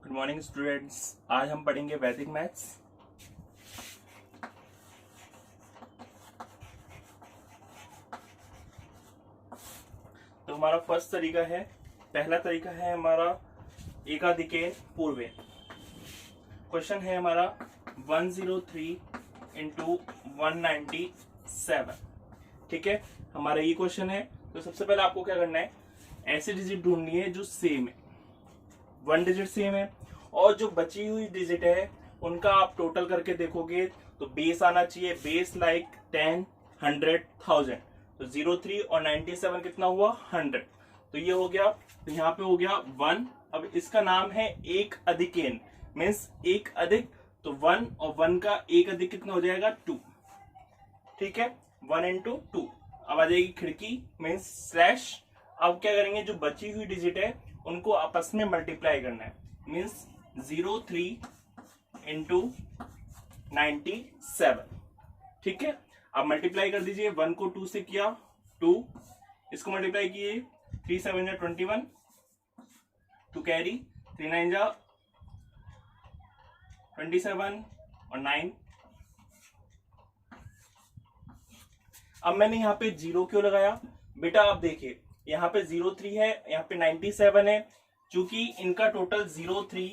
Good morning students. आज हम पढ़ेंगे वैदिक मैथ्स। तो हमारा फर्स्ट तरीका है, पहला तरीका है हमारा एकाधिकेन पूर्वेन। क्वेश्चन है हमारा 103 इंटू 197। ठीक है, हमारा ये क्वेश्चन है। तो सबसे पहले आपको क्या करना है, ऐसी डिजिट ढूंढनी है जो सेम है, 1 डिजिट सेम है, और जो बची हुई डिजिट है उनका आप टोटल करके देखोगे तो बेस आना चाहिए, बेस लाइक 10, 100, 1000। तो 03 और 97 कितना हुआ, 100। तो ये हो गया, तो यहाँ पे हो गया 1। अब इसका नाम है एक अधिकेन, मीन्स एक अधिक, तो 1 और 1 का एक अधिक कितना हो जाएगा, 2। ठीक है, 1 इंटू 2। अब आ जाएगी खिड़की मीन्स स्लैश। अब क्या करेंगे, जो बची हुई डिजिट है उनको आपस में मल्टीप्लाई करना है, मीन्स 03 इंटू 97। ठीक है, अब मल्टीप्लाई कर दीजिए। 1 को 2 से किया 2, इसको मल्टीप्लाई किए 3 7 जा 21, 2 कैरी, 3 9 जा 27 और 9। अब मैंने यहाँ पे 0 क्यों लगाया बेटा, आप देखिए यहाँ पे 03 है, यहाँ पे 97 है। चूंकि इनका टोटल 03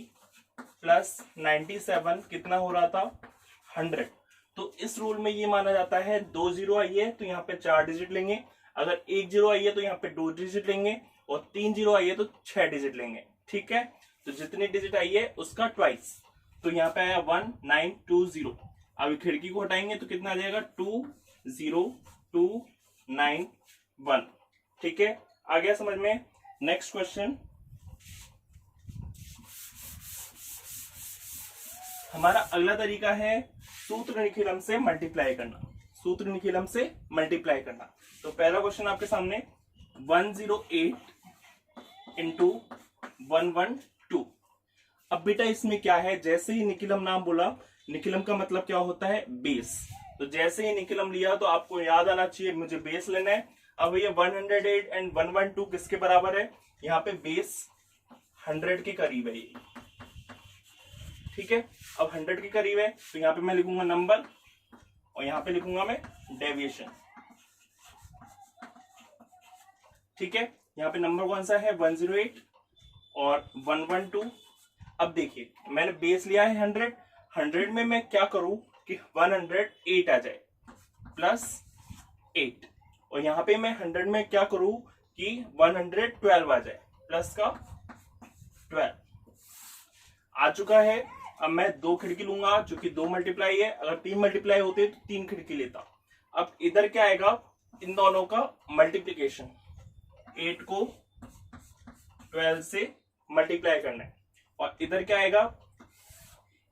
प्लस 97 कितना हो रहा था, 100। तो इस रूल में ये माना जाता है 2 0 आई है तो यहाँ पे 4 डिजिट लेंगे, अगर 1 0 आई है तो यहाँ पे 2 डिजिट लेंगे, और 3 0 आई है तो 6 डिजिट लेंगे। ठीक है, तो जितनी डिजिट आई है उसका ट्वाइस। तो यहाँ पे आया 1920। अब खिड़की को हटाएंगे तो कितना आ जाएगा, 20291। ठीक है, आ गया समझ में। नेक्स्ट क्वेश्चन, हमारा अगला तरीका है सूत्र निखिलम से मल्टीप्लाई करना। सूत्र निखिलम से मल्टीप्लाई करना। तो पहला क्वेश्चन आपके सामने 108 इंटू 112। अब बेटा इसमें क्या है, जैसे ही निखिलम नाम बोला, निखिलम का मतलब क्या होता है, बेस। तो जैसे ही निखिलम लिया तो आपको याद आना चाहिए मुझे बेस लेना है। अब ये 108 एंड 112 किसके बराबर है, यहाँ पे बेस 100 के करीब है ये। ठीक है, अब 100 के करीब है तो यहाँ पे मैं लिखूंगा नंबर और यहाँ पे लिखूंगा मैं डेविएशन। ठीक है, यहाँ पे नंबर कौन सा है, 108 और 112। अब देखिए मैंने बेस लिया है 100, 100 में मैं क्या करूं कि 108 आ जाए प्लस 8, और यहाँ पे मैं 100 में क्या करूं कि 112 आ जाए प्लस का 12 आ चुका है। अब मैं 2 खिड़की लूंगा, चूंकि 2 मल्टीप्लाई है, अगर 3 मल्टीप्लाई होते तो 3 खिड़की लेता। अब इधर क्या आएगा, इन दोनों का मल्टीप्लीकेशन, 8 को 12 से मल्टीप्लाई करना है, और इधर क्या आएगा,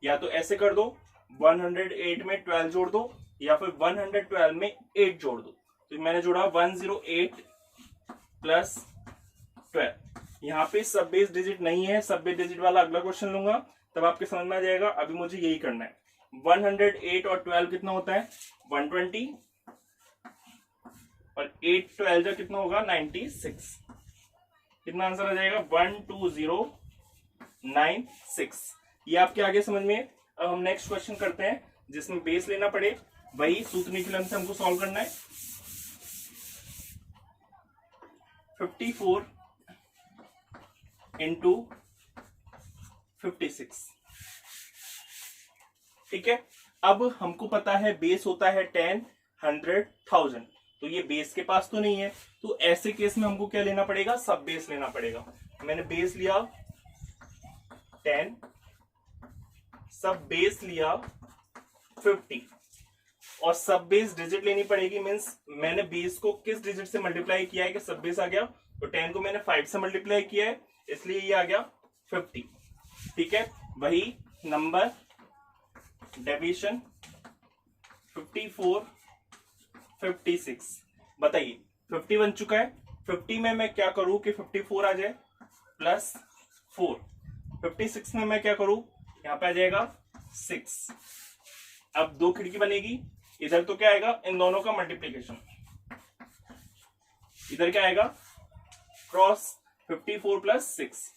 या तो ऐसे कर दो 108 में 12 जोड़ दो, या फिर 112 में 8 जोड़ दो। तो मैंने जोड़ा 108 प्लस 12। यहाँ पे सब बेस डिजिट नहीं है, सब बेस डिजिट वाला अगला क्वेश्चन लूंगा तब आपके समझ में आ जाएगा। अभी मुझे यही करना है। 108 और 12 कितना होता है, 120, और 8 12 जो कितना होगा, 96। कितना आंसर आ जाएगा, 12096। ये आपके आगे समझ में। अब हम नेक्स्ट क्वेश्चन करते हैं जिसमें बेस लेना पड़े, वही सूत्र निखिलम से हमको सॉल्व करना है। 54 इंटू 56। ठीक है, अब हमको पता है बेस होता है 10, 100, 1000। तो ये बेस के पास तो नहीं है, तो ऐसे केस में हमको क्या लेना पड़ेगा, सब बेस लेना पड़ेगा। मैंने बेस लिया 10, सब बेस लिया 50, और सब बेस डिजिट लेनी पड़ेगी। मींस मैंने बेस को किस डिजिट से मल्टीप्लाई किया है कि सब बेस आ गया, तो 10 को मैंने 5 से मल्टीप्लाई किया है, इसलिए ये आ गया 50। ठीक है, वही नंबर डेविएशन 54 56। बताइए 50 बन चुका है, 50 में मैं क्या करूं कि 54 आ जाए प्लस 4, 56 में मैं क्या करूं, यहां पे आ जाएगा 6। अब 2 खिड़की बनेगी, इधर तो क्या आएगा, इन दोनों का मल्टीप्लीकेशन, इधर क्या आएगा, क्रॉस 54 प्लस 6,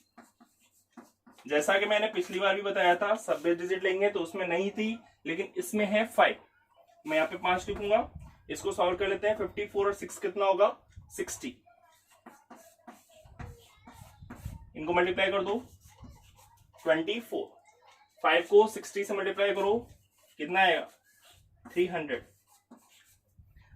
जैसा कि मैंने पिछली बार भी बताया था, सब बेस डिजिट लेंगे तो उसमें नहीं थी, लेकिन इसमें है 5। मैं यहाँ पे 5 लिखूंगा। इसको सॉल्व कर लेते हैं। 54 और 6 कितना होगा? 60। इनको मल्टीप्लाई कर दो। 24। 5 को 60 से मल्टीप्लाई करो, कितना आएगा? 300।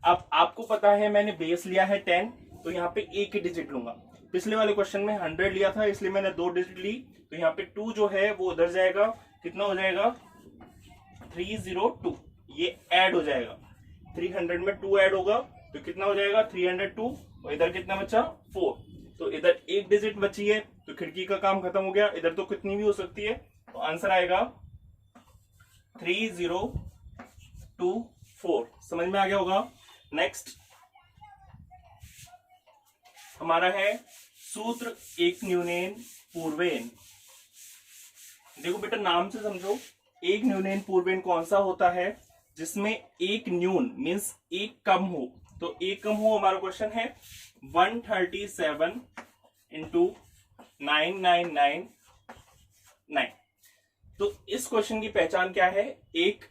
अब आपको पता है मैंने बेस लिया है 10, तो यहाँ पे एक ही डिजिट लूंगा। पिछले वाले क्वेश्चन में 100 लिया था, इसलिए मैंने 2 डिजिट ली, तो यहाँ पे 2 जो है वो उधर जाएगा। कितना हो जाएगा? 302। ये ऐड हो जाएगा। 300 में 2 ऐड होगा तो कितना हो जाएगा? 302। और इधर कितना बचा? 4। तो इधर एक डिजिट बची है, तो खिड़की का काम खत्म हो गया। इधर तो कितनी भी हो सकती है, तो आंसर आएगा 3024। समझ में आ गया होगा। नेक्स्ट हमारा है सूत्र एक न्यूनेन पूर्वेन। देखो बेटा, नाम से समझो। एक न्यूनेन पूर्वेन कौन सा होता है? जिसमें एक न्यून मीन्स एक कम हो। तो एक कम हो हमारा क्वेश्चन है 137 इंटू 9999। तो इस क्वेश्चन की पहचान क्या है? एक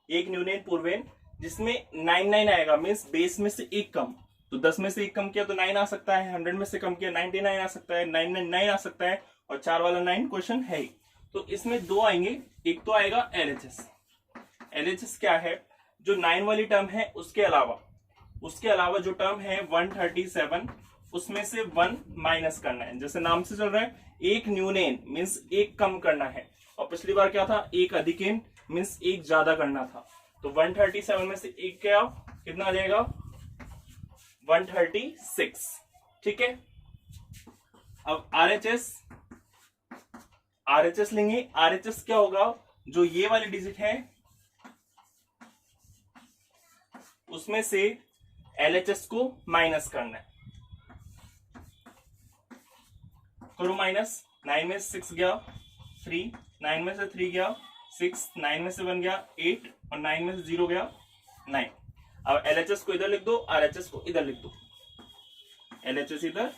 न्यूनेन पूर्वेन जिसमें 99 आएगा, मीन्स बेस में से एक कम। तो 10 में से एक कम किया तो 9 आ सकता है, 100 में से कम किया 99 आ सकता है, 999 आ सकता है, और 4 वाला 9 क्वेश्चन है ही। तो इसमें 2 आएंगे। एक तो आएगा LHS। LHS क्या है? जो 9 वाली टर्म है उसके अलावा जो टर्म है 137, उसमें से 1 माइनस करना है। जैसे नाम से चल रहा है, एक न्यूनेन मीन्स एक कम करना है, और पिछली बार क्या था? एक अधिकेन मीन्स एक ज्यादा करना था। तो 137 में से एक क्या, कितना आ जाएगा? 136। ठीक है। अब RHS लेंगे। RHS क्या होगा? जो ये वाली डिजिट है उसमें से LHS को माइनस करना है। करो माइनस। 9 में से 6 गया 3, 9 में से 3 गया 6, 9 में से 1 गया 8, और 9 में से 0 गया 9। अब LHS को इधर लिख दो, RHS को इधर लिख दो। LHS इधर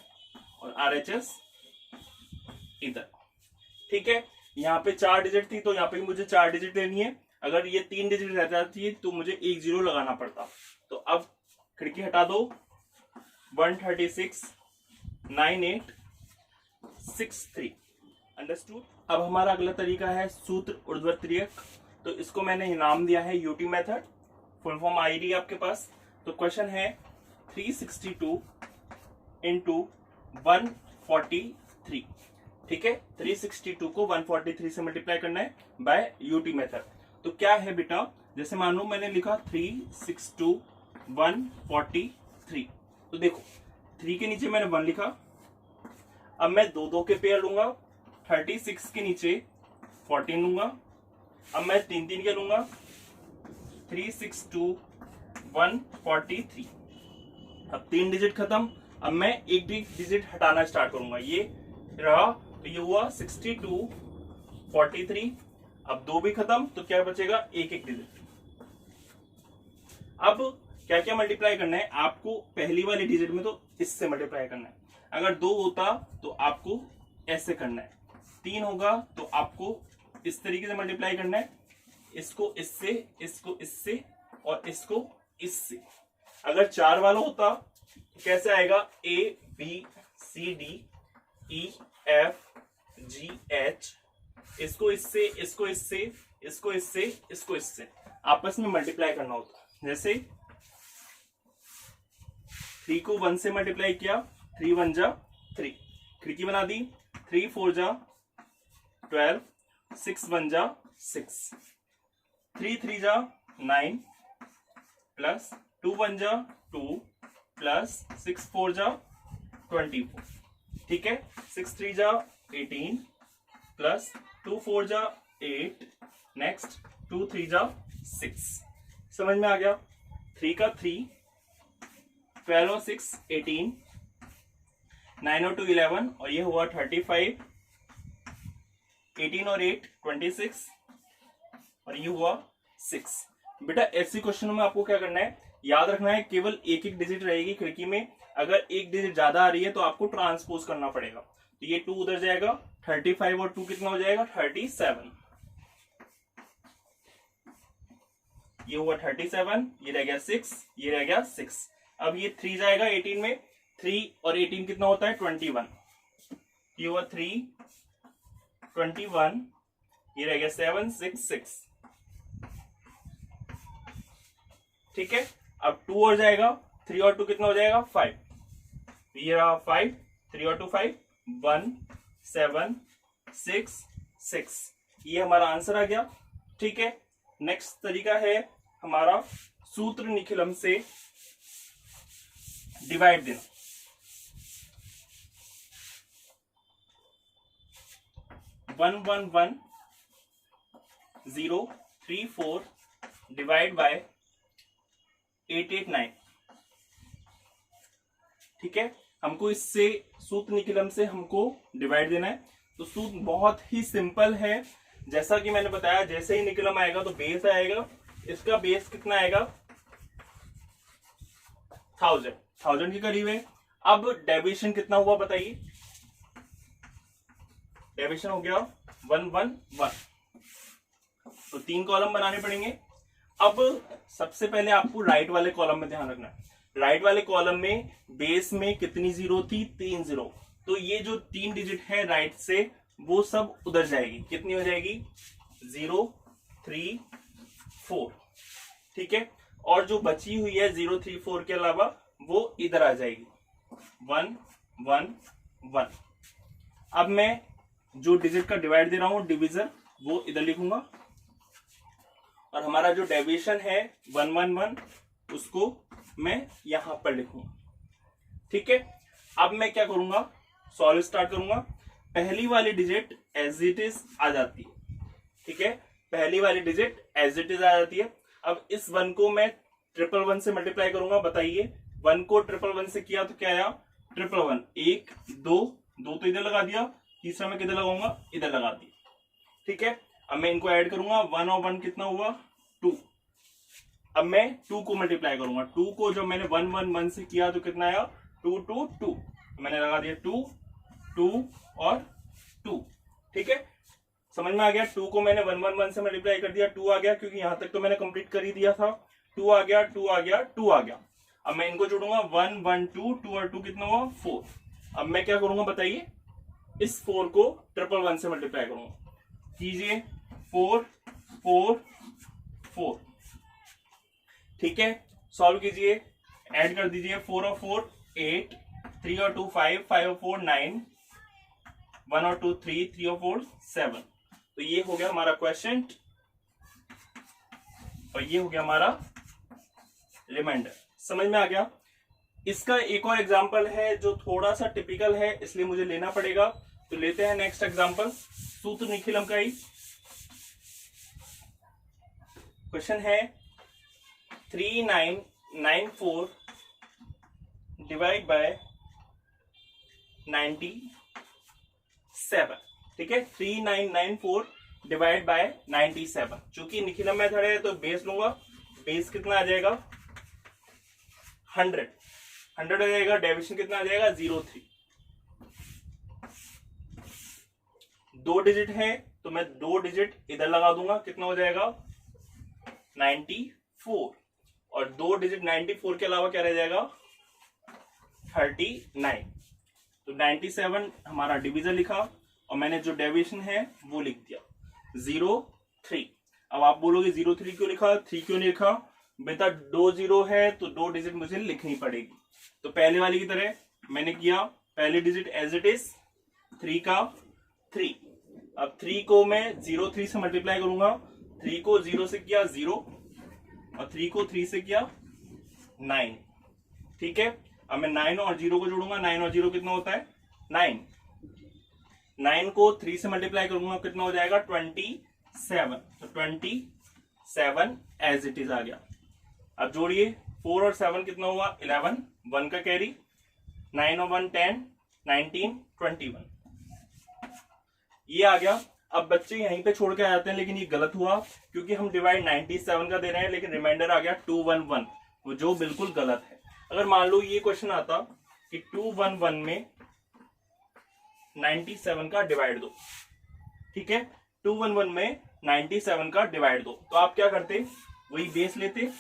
और RHS इधर। ठीक है। यहाँ पे 4 डिजिट थी, तो यहाँ पे मुझे 4 डिजिट लेनी है। अगर ये 3 डिजिट रह जाती तो मुझे एक 0 लगाना पड़ता। तो अब खिड़की हटा दो। 136 9863। अंडरस्टूड। अब हमारा अगला तरीका है सूत्र ऊर्ध्वक्रियक। तो इसको मैंने नाम दिया है UT method. Full form ID आपके पास। तो क्वेश्चन है 362 इंटू 143। ठीक है। 362 को 143 से मल्टीप्लाई करना है बाय यूटी मेथड। तो क्या है बेटा? जैसे मान लो मैंने लिखा 362 143। तो देखो 3 के नीचे मैंने 1 लिखा। अब मैं 2 के पेयर लूंगा। 36 के नीचे 14 लूंगा। अब मैं 3 के लूंगा। 362 143। अब 3 डिजिट खत्म। अब मैं एक डिजिट हटाना स्टार्ट करूंगा। ये रहा, तो ये हुआ 62 43। अब 2 भी खत्म, तो क्या बचेगा? एक डिजिट। अब क्या क्या मल्टीप्लाई करना है आपको? पहली वाली डिजिट में तो इससे मल्टीप्लाई करना है। अगर 2 होता तो आपको ऐसे करना है। 3 होगा तो आपको इस तरीके से मल्टीप्लाई करना है। इसको इससे, इसको इससे, और इसको इससे। अगर 4 वाला होता तो कैसे आएगा? A B C D E F G H। इसको इससे, इसको इससे, इसको इससे, इसको इससे आपस में मल्टीप्लाई करना होता। जैसे 3 को 1 से मल्टीप्लाई किया, 3 1 जा 3, खिड़की बना दी। 3 4 जा 12, 6 1 जा 6, 3 3 जा 9, प्लस 2 1 जा 2, प्लस 6 4 जा 24। ठीक है। 6 3 जा 18, प्लस 2 4 जा 8, नेक्स्ट 2 3 जा 6। समझ में आ गया? 3 का 3, 12 और 6 18, 9 और 2 11, और ये हुआ 35, 18 और 8 26, और ये हुआ 6। बेटा ऐसे क्वेश्चन में आपको क्या करना है? याद रखना है केवल एक डिजिट रहेगी खिड़की में। अगर एक डिजिट ज्यादा आ रही है तो आपको ट्रांसपोज करना पड़ेगा। तो ये 2 उधर जाएगा, 35 और 2 कितना हो जाएगा 37, ये हुआ 37, ये रह गया 6, ये रह गया 6। अब ये 3 जाएगा 18 में, 3 और 18 कितना होता है 21, ये हुआ 3, 21, ये रह गया 7, 6, 6। ठीक है, अब 2 और जाएगा, 3 और 2 कितना हो जाएगा 5, ये रहा 5, 3 और 2 5, 1, 7, 6, 6। ये हमारा आंसर आ गया। ठीक है, नेक्स्ट तरीका है हमारा सूत्र निखिलम से डिवाइड देना। One one one 0 3 4 divide by 8 8 9। ठीक है, हमको इससे सूत्र निखिलम से हमको डिवाइड देना है। तो सूत्र बहुत ही सिंपल है, जैसा कि मैंने बताया, जैसे ही निखिलम आएगा तो बेस आएगा, इसका बेस कितना आएगा 1000 के करीब है। अब डेविएशन कितना हुआ बताइए, डेविएशन हो गया 1 1 1, तो 3 कॉलम बनाने पड़ेंगे। अब सबसे पहले आपको राइट वाले कॉलम में ध्यान रखना है, राइट वाले कॉलम में बेस में कितनी जीरो थी 3 0, तो ये जो 3 डिजिट है राइट से वो सब उधर जाएगी, कितनी हो जाएगी 0 3 4। ठीक है, और जो बची हुई है 0 3 4 के अलावा वो इधर आ जाएगी 1 1 1। अब मैं जो डिजिट का डिवाइड दे रहा हूं डिवीजन वो इधर लिखूंगा, और हमारा जो डेविएशन है 1 1 1 उसको मैं यहां पर लिखूंगा। ठीक है, अब मैं क्या करूंगा, सॉल्व स्टार्ट करूंगा। पहली वाली डिजिट एज इट इज आ जाती है। ठीक है, पहली वाली डिजिट एज इट इज आ जाती है। अब इस 1 को मैं 111 से मल्टीप्लाई करूंगा। बताइए 1 को 111 से किया तो क्या आया 111, 1 2 2 तो इधर लगा दिया, तीसरा मैं किधर लगाऊंगा इधर लगा दिया। ठीक है, अब मैं इनको ऐड करूंगा, 1 और 1 कितना हुआ 2। अब मैं 2 को मल्टीप्लाई करूंगा, 2 को जब मैंने 1 1 1 से किया तो कितना आया 2 2 2, मैंने लगा दिया 2 2 और 2। ठीक है, समझ में आ गया। 2 को मैंने 1 1 1 से मल्टीप्लाई कर दिया, 2 आ गया, क्योंकि यहां तक तो मैंने कंप्लीट कर ही दिया था। 2 आ गया 2 आ गया 2 आ गया। अब मैं इनको जोड़ूंगा 1 1 2 2 और 2 कितना हुआ 4। अब मैं क्या करूंगा बताइए, इस 4 को 111 से मल्टीप्लाई करूंगा, कीजिए 4 4 4। ठीक है, सॉल्व कीजिए, ऐड कर दीजिए, 4 और 4 8, 3 और 2 5, 5 और 4 9, 1 और 2 3, 3 और 4 7। तो ये हो गया हमारा क्वेश्चन और ये हो गया हमारा रिमाइंडर। समझ में आ गया। इसका एक और एग्जांपल है जो थोड़ा सा टिपिकल है, इसलिए मुझे लेना पड़ेगा, तो लेते हैं नेक्स्ट एग्जांपल। सूत्र निखिलम का ही क्वेश्चन है 3994 डिवाइड बाय 97। ठीक है, 3994 डिवाइड बाय 97। चूंकि निखिलम मेथड है तो बेस लूंगा, बेस कितना आ जाएगा 100 आ जाएगा, डेविएशन कितना आ जाएगा 03। 2 डिजिट है तो मैं 2 डिजिट इधर लगा दूंगा, कितना हो जाएगा 94, और 2 डिजिट 94 के अलावा क्या रह जाएगा 39। तो 97 हमारा डिवीजन लिखा और मैंने जो डेविएशन है वो लिख दिया 03। अब आप बोलोगे 03 क्यों लिखा, 3 क्यों नहीं लिखा? बेटा 2 0 है तो 2 डिजिट मुझे लिखनी पड़ेगी। तो पहले वाली की तरह मैंने किया, पहली डिजिट एज इट इज 3 का 3। अब 3 को मैं 03 से मल्टीप्लाई करूंगा, 3 को 0 से किया 0 और 3 को 3 से किया 9। ठीक है, अब मैं 9 और 0 को जोड़ूंगा, 9 और 0 कितना होता है 9। 9 को 3 से मल्टीप्लाई करूंगा, कितना हो जाएगा 27। तो 27 एज इट इज आ गया। अब जोड़िए 4 और 7 कितना हुआ 11, 1 का कैरी, 9 और 1 10, 19 21 ये आ गया। अब बच्चे यहीं पे छोड़ के आ जाते हैं, लेकिन ये गलत हुआ क्योंकि हम डिवाइड 97 का दे रहे हैं, लेकिन रिमाइंडर आ गया 211, वो जो बिल्कुल गलत है। अगर मान लो ये क्वेश्चन आता कि 211 में 97 का डिवाइड दो। ठीक है, 211 में 97 का डिवाइड दो। तो आप क्या करते, वही बेस लेते,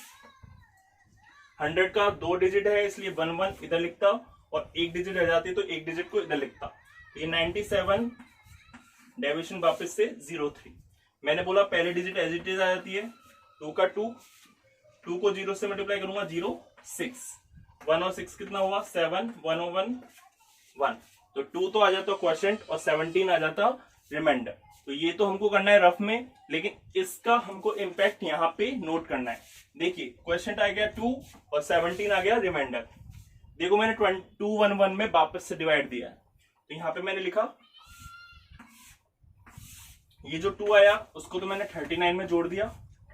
100 का 2 डिजिट है इसलिए 11 इधर लिखता, और 1 डिजिट रह जाती तो 1 डिजिट को इधर लिखता। ये 97 डेविएशन वापस से 03। मैंने बोला पहले डिजिट एज इट इज आ जाती है, 2 का 2 को 0 से मल्टीप्लाई करूंगा 0 6, 1 और 6 कितना हुआ 7, 1 और 1 1, तो 2 तो आ जाता क्वोशिएंट और 17 आ जाता रिमाइंडर। तो ये तो हमको करना है रफ में, लेकिन इसका हमको इम्पैक्ट यहाँ पे नोट करना है। देखिए क्वोशिएंट आ गया 2 और 17 आ गया रिमाइंडर। देखो मैंने 211 में वापस से डिवाइड दिया है, तो यहाँ पे मैंने लिखा ये जो 2 आया उसको तो मैंने 39 में जोड़ दिया,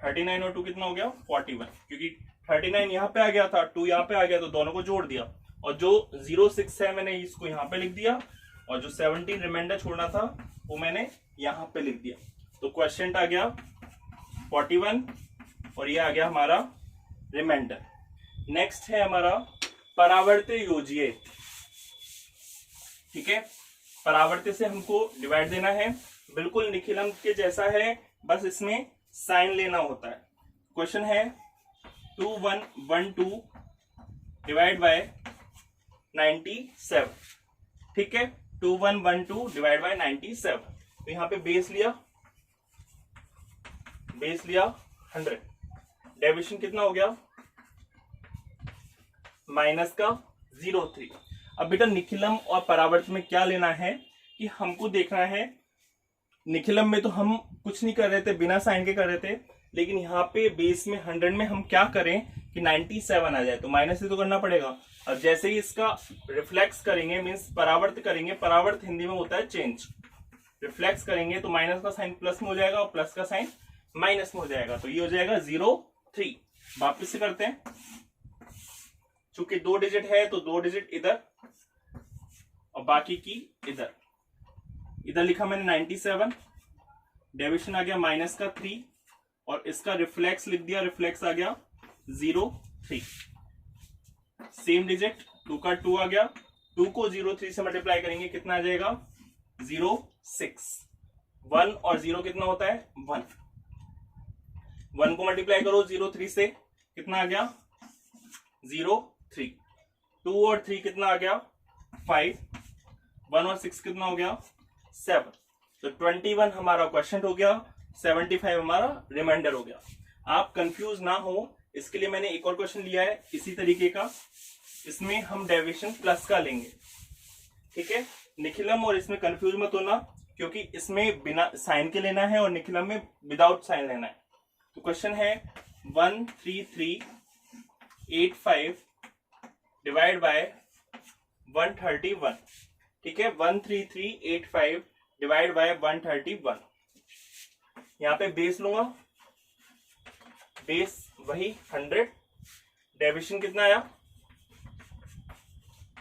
39 और 2 कितना हो गया 41, क्योंकि 39 यहाँ पे आ गया था, 2 यहाँ पे आ गया, तो दोनों को जोड़ दिया, और जो 06 है मैंने इसको यहाँ पे लिख दिया, और जो 17 रिमाइंडर छोड़ना था वो मैंने यहाँ पे लिख दिया। तो क्वोशिएंट आ गया 41 और ये आ गया हमारा रिमाइंडर। नेक्स्ट है हमारा परावर्त्य योज्य। ठीक है, परावर्त्य से हमको डिवाइड देना है, बिल्कुल निखिलम के जैसा है, बस इसमें साइन लेना होता है। क्वेश्चन है 2112 डिवाइड बाय 97। ठीक है, 2112 डिवाइड बाय 97। तो यहां पे बेस लिया 100, डेविएशन कितना हो गया माइनस का 03। अब बेटा निखिलम और परावर्त में क्या लेना है कि हमको देखना है, निखिलम में तो हम कुछ नहीं कर रहे थे, बिना साइन के कर रहे थे, लेकिन यहाँ पे बेस में 100 में हम क्या करें कि 97 आ जाए, तो माइनस से तो करना पड़ेगा। और जैसे ही इसका रिफ्लेक्स करेंगे, मीन्स परावर्त करेंगे, परावर्त हिंदी में होता है चेंज, रिफ्लेक्स करेंगे तो माइनस का साइन प्लस में हो जाएगा और प्लस का साइन माइनस में हो जाएगा, तो ये हो जाएगा 03। वापिस से करते हैं, चूंकि 2 डिजिट है तो 2 डिजिट इधर और बाकी की इधर, इधर लिखा मैंने 97, डेविएशन आ गया माइनस का 3 और इसका रिफ्लेक्स लिख दिया, रिफ्लेक्स आ गया 03। सेम डिजिट 2 का 2 आ गया, 2 को 03 से मल्टीप्लाई करेंगे कितना आ जाएगा 06। 1 और 0 कितना होता है 1, 1 को मल्टीप्लाई करो 03 से कितना आ गया 03, 2 और 3 कितना आ गया 5, 1 और 6 कितना हो गया 7, तो 21 हमारा क्वेश्चन हो गया, 75 हमारा रिमाइंडर हो गया। आप कंफ्यूज ना हो इसके लिए मैंने एक और क्वेश्चन लिया है इसी तरीके का, इसमें हम डेविएशन प्लस का लेंगे। ठीक है, निखिलम और इसमें कंफ्यूज मत होना, क्योंकि इसमें बिना साइन के लेना है और निखिलम में विदाउट साइन लेना है। तो क्वेश्चन है 13385 डिवाइड बाय 131। ठीक है, 13385 डिवाइड बाय 131। यहां पे बेस लूंगा, बेस वही 100, डेविएशन कितना आया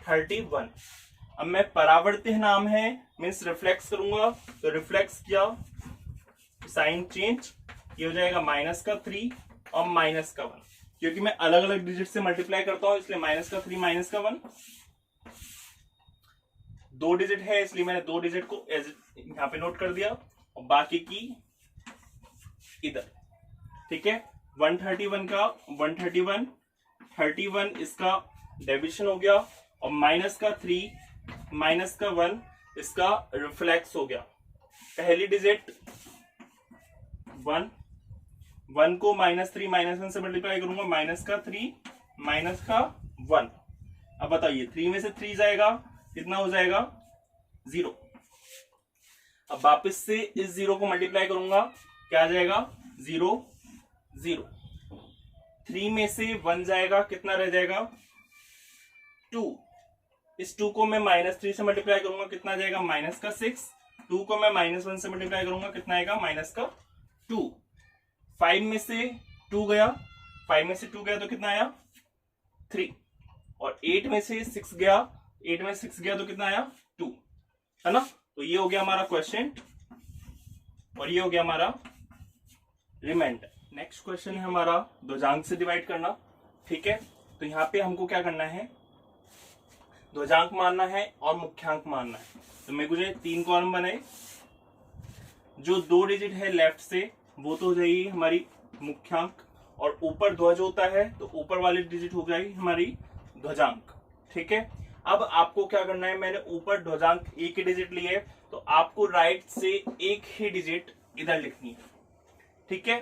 31। अब मैं परावर्त्य नाम है मीन्स रिफ्लेक्स करूंगा, तो रिफ्लेक्स किया साइन चेंज, ये हो जाएगा माइनस का 3 और माइनस का 1, क्योंकि मैं अलग अलग डिजिट से मल्टीप्लाई करता हूं इसलिए माइनस का 3 माइनस का 1। 2 डिजिट है इसलिए मैंने 2 डिजिट को यहां पे नोट कर दिया और बाकी की इधर। ठीक है, 131 का 131, 31 इसका डेविएशन हो गया और माइनस का 3 माइनस का 1 इसका रिफ्लेक्स हो गया। पहली डिजिट 1, 1 को -3 -1 से मल्टीप्लाई करूंगा, माइनस का 3 माइनस का 1। अब बताइए 3 में से 3 जाएगा कितना हो जाएगा 0। अब वापस से इस 0 को मल्टीप्लाई करूंगा, क्या आ जाएगा 0 0। 3 में से 1 जाएगा कितना रह जाएगा 2। इस 2 को मैं -3 से मल्टीप्लाई करूंगा कितना आ जाएगा माइनस का 6। 2 को मैं -1 से मल्टीप्लाई करूंगा कितना आएगा माइनस का 2। 5 में से 2 गया, 5 में से 2 गया तो कितना आया 3, और 8 में से 6 गया, 8 में 6 गया तो कितना आया 2, है ना। तो ये हो गया हमारा क्वेश्चन और ये हो गया हमारा रिमाइंडर। नेक्स्ट क्वेश्चन है हमारा दो जांग से डिवाइड करना। ठीक है, तो यहाँ पे हमको क्या करना है, ध्वजांक मानना है और मुख्यांक मानना है। तो मेरे को जो 3 कॉलम बनाए, जो 2 डिजिट है लेफ्ट से वो तो हो जाएगी हमारी मुख्यांक, और ऊपर ध्वज होता है तो ऊपर वाली डिजिट हो जाएगी हमारी ध्वजांक। ठीक है, अब आपको क्या करना है, मैंने ऊपर ध्वजांक एक ही डिजिट ली है तो आपको राइट से एक ही डिजिट इधर लिखनी है। ठीक है,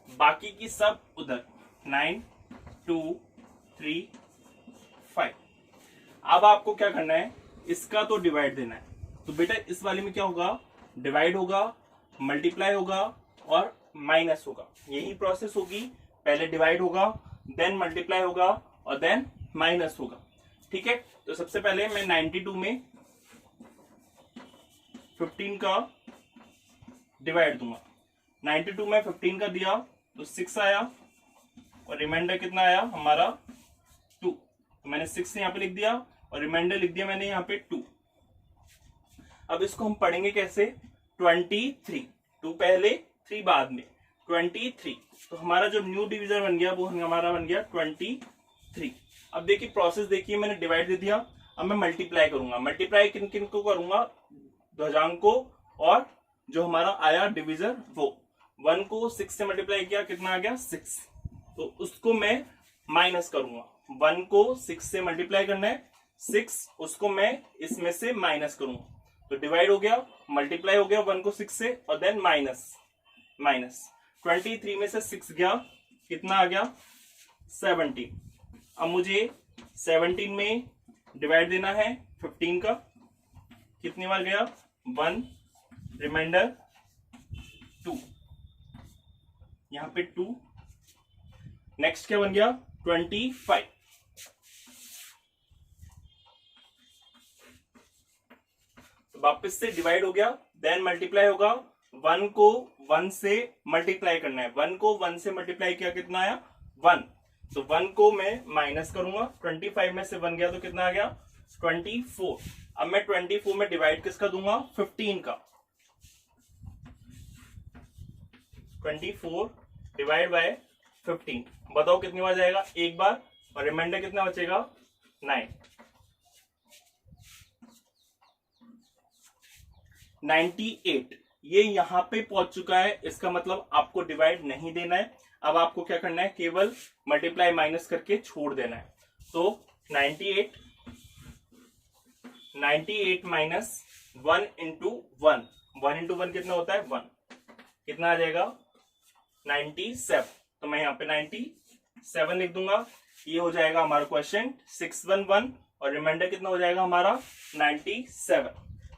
बाकी की सब उधर 9 2 3 5। अब आपको क्या करना है, इसका तो डिवाइड देना है। तो बेटा इस वाले में क्या होगा, डिवाइड होगा, मल्टीप्लाई होगा और माइनस होगा। यही प्रोसेस होगी, पहले डिवाइड होगा, देन मल्टीप्लाई होगा और देन माइनस होगा। ठीक है, तो सबसे पहले मैं 92 में 15 का डिवाइड दूंगा। 92 में 15 का दिया तो 6 आया और रिमाइंडर कितना आया हमारा 2। तो मैंने 6 यहाँ पे लिख दिया और रिमाइंडर लिख दिया मैंने यहाँ पे 2। अब इसको हम पढ़ेंगे कैसे, 23, 2 पहले 3 बाद में, 23। तो हमारा जो न्यू डिविजन बन गया वो हमारा बन गया 23। अब देखिए प्रोसेस देखिए, मैंने डिवाइड दे दिया, अब मैं मल्टीप्लाई करूंगा। मल्टीप्लाई किन किन को करूंगा, ध्वजांक को, और जो हमारा आया डिविजन वो 1 को 6 से मल्टीप्लाई किया, कितना आ गया 6, तो उसको मैं माइनस करूंगा। 1 को 6 से मल्टीप्लाई करना है 6, उसको मैं इसमें से माइनस करूंगा। तो डिवाइड हो गया, मल्टीप्लाई हो गया 1 को 6 से और देन माइनस 23 में से 6 गया, कितना आ गया 17। अब मुझे 17 में डिवाइड देना है 15 का, कितनी बार गया 1, रिमाइंडर 2, यहां पे 2। नेक्स्ट क्या बन गया 25। तो वापस से डिवाइड हो गया, देन मल्टीप्लाई होगा, 1 को 1 से मल्टीप्लाई करना है। 1 को 1 से मल्टीप्लाई किया, कितना आया 1, तो 1 को मैं माइनस करूंगा। 25 में से 1 गया तो कितना आ गया 24। अब मैं 24 में डिवाइड किसका दूंगा 15 का। 24 डिवाइड बाय 15, बताओ कितनी बार जाएगा, एक बार, और रिमाइंडर कितना बचेगा 9। 98 ये यहां पे पहुंच चुका है, इसका मतलब आपको डिवाइड नहीं देना है। अब आपको क्या करना है, केवल मल्टीप्लाई माइनस करके छोड़ देना है। तो 98 माइनस 1 इंटू 1, 1 इंटू 1 कितना होता है 1, कितना आ जाएगा 97। तो मैं यहाँ पे 97 लिख दूंगा। ये हो जाएगा हमारा क्वेश्चन 611 और रिमाइंडर कितना हो जाएगा हमारा 97।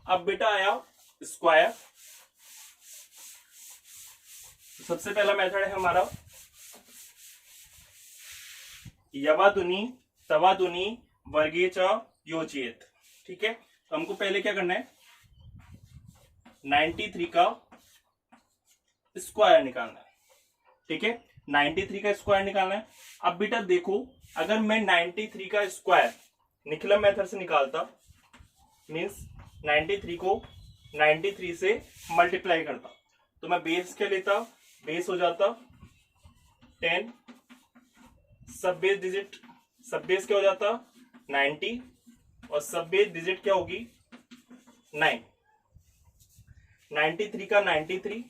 अब बेटा आया स्क्वायर। सबसे पहला मेथड है हमारा यवादुनी तवादुनी वर्गीय च योजित। ठीक है, तो हमको पहले क्या करना है 93 का स्क्वायर निकालना है। ठीक है, 93 का स्क्वायर निकालना है। अब बेटा देखो, अगर मैं 93 का स्क्वायर निकलम मेथड से निकालता, मीन्स 93 को 93 से मल्टीप्लाई करता, तो मैं बेस क्या लेता, बेस हो जाता 10, सब बेस डिजिट, सब बेस क्या हो जाता 90 और सब बेस डिजिट क्या होगी 9। 93 का 93,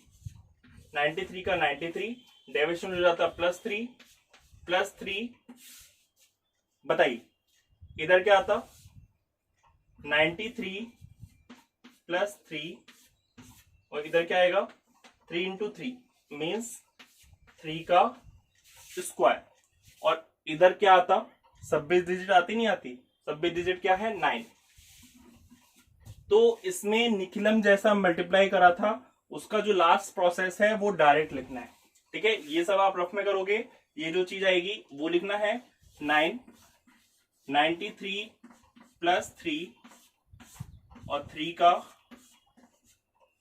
93 का 93, डेविएशन हो जाता +3, बताइए इधर क्या आता 93 + 3 और इधर क्या आएगा 3 इंटू 3 मीन्स 3 का स्क्वायर। और इधर क्या आता, सब बेस डिजिट आती नहीं आती, सब बेस डिजिट क्या है 9। तो इसमें निखिलम जैसा मल्टीप्लाई करा था उसका जो लास्ट प्रोसेस है वो डायरेक्ट लिखना है। ठीक है, ये सब आप रफ में करोगे, ये जो चीज आएगी वो लिखना है 9, 93 + 3 और 3 का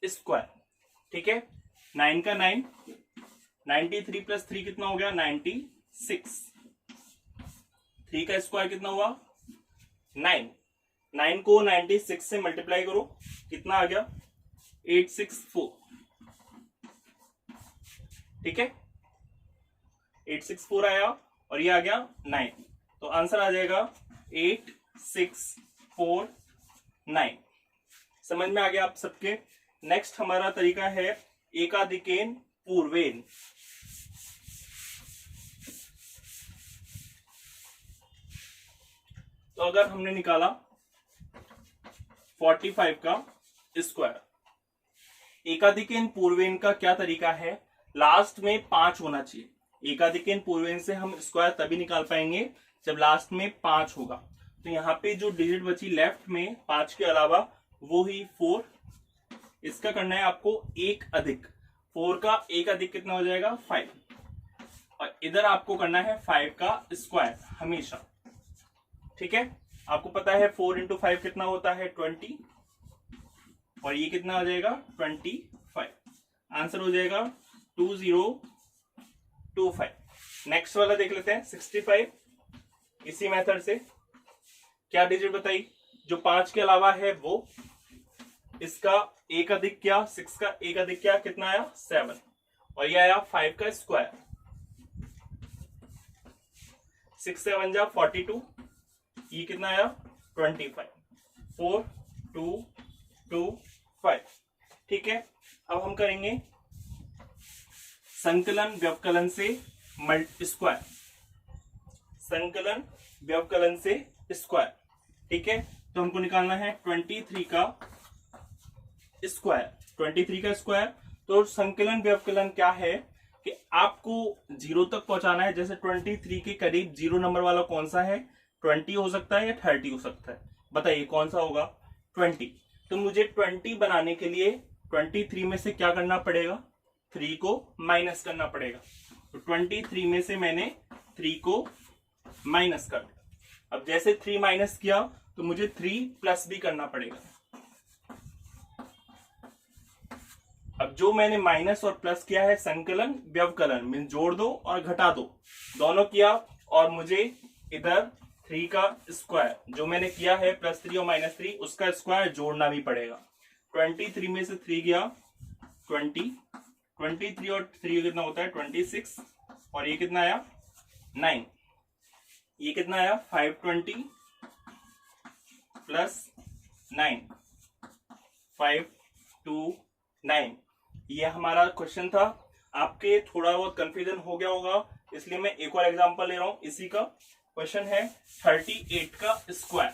स्क्वायर। ठीक है, 9 का 9, 93 + 3 कितना हो गया 96, 3 का स्क्वायर कितना हुआ 9, 9 को 96 से मल्टीप्लाई करो, कितना आ गया 864। ठीक है, 864 आया और ये आ गया 9, तो आंसर आ जाएगा 864। 4 9। समझ में आ गया आप सबके। नेक्स्ट हमारा तरीका है एकाधिकेन पूर्वेन। तो अगर हमने निकाला 45 का स्क्वायर, एकाधिकेन पूर्वेन का क्या तरीका है, लास्ट में 5 होना चाहिए। एकाधिकेन पूर्वेन से हम स्क्वायर तभी निकाल पाएंगे जब लास्ट में 5 होगा। तो यहाँ पे जो डिजिट बची लेफ्ट में 5 के अलावा वो ही 4। इसका करना है आपको एक अधिक 4 का एक अधिक कितना हो जाएगा 5, और इधर आपको करना है 5 का स्क्वायर हमेशा। ठीक है, आपको पता है 4 इंटू 5 कितना होता है 20, और ये कितना हो जाएगा 25। आंसर हो जाएगा 2025। नेक्स्ट वाला देख लेते हैं 65। इसी मेथड से क्या डिजिट बताई, जो 5 के अलावा है वो, इसका एक अधिक क्या 6 का एक अधिक क्या कितना आया 7, और ये आया 5 का स्क्वायर। 6 7 जा 42, ये कितना आया 25। 4 2 2 5। ठीक है, अब हम करेंगे संकलन व्यवकलन से स्क्वायर। संकलन व्यवकलन से स्क्वायर। ठीक है, तो हमको निकालना है 23 का स्क्वायर। 23 का स्क्वायर। तो संकलन व्यवकलन क्या है कि आपको 0 तक पहुंचाना है। जैसे 23 के करीब 0 नंबर वाला कौन सा है, 20 हो सकता है या 30 हो सकता है, बताइए कौन सा होगा 20। तो मुझे 20 बनाने के लिए 23 में से क्या करना पड़ेगा, 3 को माइनस करना पड़ेगा। तो 23 में से मैंने 3 को माइनस कर दिया। अब जैसे 3 माइनस किया तो मुझे 3 प्लस भी करना पड़ेगा। अब जो मैंने माइनस और प्लस किया है संकलन व्यवकलन मीन जोड़ दो और घटा दो, दोनों किया, और मुझे इधर 3 का स्क्वायर जो मैंने किया है +3 और -3 उसका स्क्वायर जोड़ना भी पड़ेगा। 23 में से 3 गया 20, 23 और 3 कितना होता है 26, और ये कितना आया 9, ये कितना आया 520 + 9 529। ये हमारा क्वेश्चन था। आपके थोड़ा बहुत कंफ्यूजन हो गया होगा, इसलिए मैं एक और एग्जांपल ले रहा हूं। इसी का क्वेश्चन है 38 का स्क्वायर।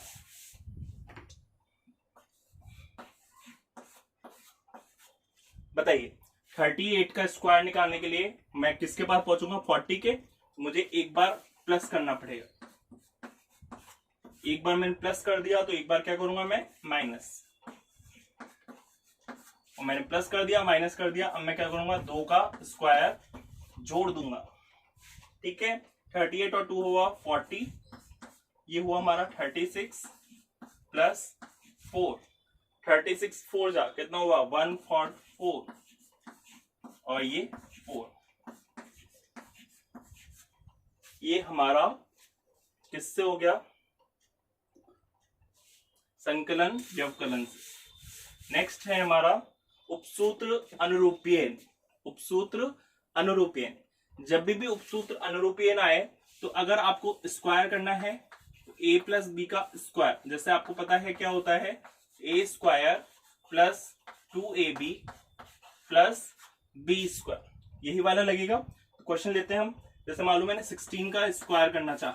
बताइए 38 का स्क्वायर निकालने के लिए मैं किसके पास पहुंचूंगा 40 के, मुझे एक बार प्लस करना पड़ेगा। एक बार मैंने प्लस कर दिया तो एक बार क्या करूंगा मैं माइनस, और मैंने प्लस कर दिया माइनस कर दिया। अब मैं क्या करूंगा 2 का स्क्वायर जोड़ दूंगा। ठीक है, 38 और 2 हुआ 40, ये हुआ हमारा 36 + 4, 36 4 जा कितना हुआ 144, और ये 4। ये हमारा किससे हो गया, संकलन व्यवकलन से। नेक्स्ट है हमारा उपसूत्र अनुरूपीयन। उपसूत्र अनुरूपीयन, जब भी उपसूत्र अनुरूपीयन आए तो अगर आपको स्क्वायर करना है तो a + b का स्क्वायर, जैसे आपको पता है क्या होता है a² + 2ab + b², यही वाला लगेगा। तो क्वेश्चन लेते हैं हम। जैसे मालूम है ना 16 का स्क्वायर करना चाहा,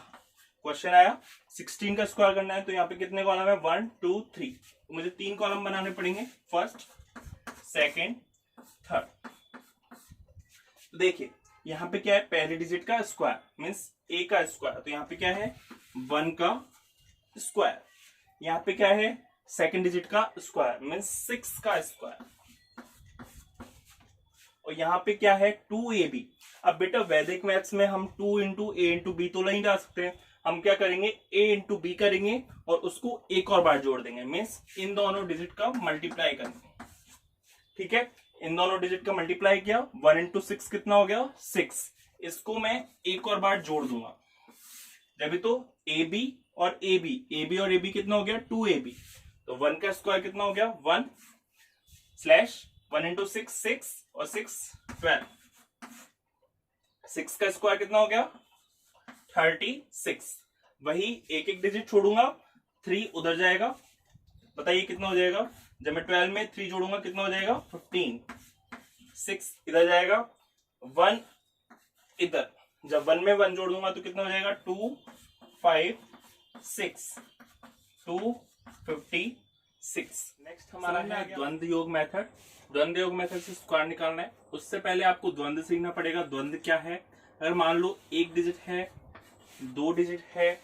क्वेश्चन आया 16 का स्क्वायर करना है, तो यहाँ पे कितने कॉलम है 1 2 3, तो मुझे 3 कॉलम बनाने पड़ेंगे, फर्स्ट सेकेंड थर्ड। तो देखिए यहाँ पे क्या है, पहले डिजिट का स्क्वायर मीन्स a का स्क्वायर, तो यहाँ पे क्या है 1 का स्क्वायर। यहाँ पे क्या है सेकेंड डिजिट का स्क्वायर मीन्स 6 का स्क्वायर, और यहाँ पे क्या है 2ab। अब बेटा वैदिक मैथ्स में हम 2 × a × b तो नहीं डाल सकते, हम क्या करेंगे a × b करेंगे और उसको एक और बार जोड़ देंगे, मीन्स इन दोनों डिजिट का मल्टीप्लाई करेंगे। ठीक है, इन दोनों डिजिट का मल्टीप्लाई किया, 1 × 6 कितना हो गया 6, इसको मैं एक और बार जोड़ दूंगा, जब तो ab और ab और ab कितना हो गया 2ab, तो 1 का स्क्वायर कितना हो गया 1 / 1 × 6 6 और 6 12, 6 का स्क्वायर कितना हो गया 36। वही एक एक डिजिट छोड़ूंगा, 3 उधर जाएगा, बताइए कितना हो जाएगा। जब मैं 12 में 3 जोड़ूंगा कितना हो जाएगा 15। 6 इधर जाएगा, 1 इधर, जब 1 में 1 जोड़ दूंगा तो कितना हो जाएगा 2 5 6 256। नेक्स्ट हमारा है द्वंद्व योग मेथड। द्वंद्व योग मेथड से स्क्वायर निकालना है। उससे पहले आपको द्वंद्व सीखना पड़ेगा। द्वंद्व क्या है? अगर मान लो 1 डिजिट है, 2 डिजिट है,